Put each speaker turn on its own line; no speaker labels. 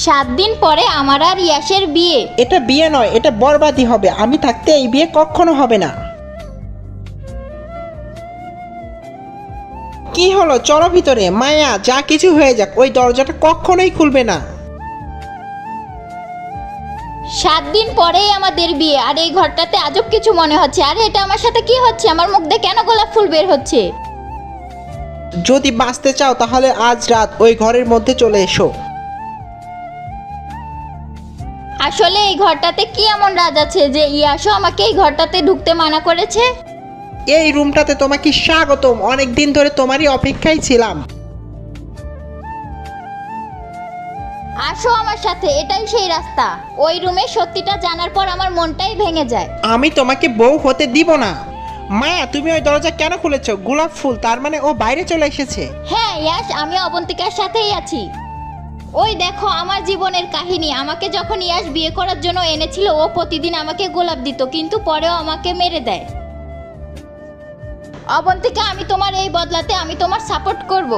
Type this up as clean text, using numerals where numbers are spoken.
7 দিন পরে আমার আর ইয়াসের বিয়ে।
এটা বিয়ে নয়, এটা বরবাদি হবে। আমি থাকতে এই বিয়ে কখনো হবে না। কি হলো, চলো ভিতরে। মায়া, যা কিছু হয়ে যাক ওই দরজাটা কখনোই খুলবে না।
7 দিন পরেই আমাদের বিয়ে, আর এই ঘরটাতে আজব কিছু মনে হচ্ছে। আর এটা আমার সাথে কি হচ্ছে? আমার মুখ দিয়ে কেন গোলাপ ফুল বের হচ্ছে?
যদি বাঁচতে চাও তাহলে আজ রাত ওই ঘরের মধ্যে চলে এসো।
আসলে এই ঘরটাতে কি এমন রাজ আছে যে ইয়াসও আমাকে এই ঘরটাতে ঢুকতে মানা করেছে?
এই রুমটাতে তোমাকে স্বাগতম। অনেক দিন ধরে তোমারই অপেক্ষায় ছিলাম।
আসো আমার সাথে, এটাই সেই রাস্তা। ওই রুমে সত্যিটা জানার পর আমার মনটাই ভেঙে যায়।
আমি তোমাকে বউ হতে দিব না। মায়া, তুমি ওই দরজা কেন খুলেছো? গোলাপ ফুল, তার মানে ও বাইরে চলে এসেছে।
হ্যাঁ ইয়াস, আমি অবন্তিকার সাথেই আছি। ওই দেখো আমার জীবনের কাহিনী। আমাকে যখন ইয়াস বিয়ে করার জন্য এনেছিল, ও প্রতিদিন আমাকে গোলাপ দিত, কিন্তু পরেও আমাকে মেরে দেয়। অবন্তিকা, আমি তোমার এই বদলাতে আমি তোমার সাপোর্ট করব।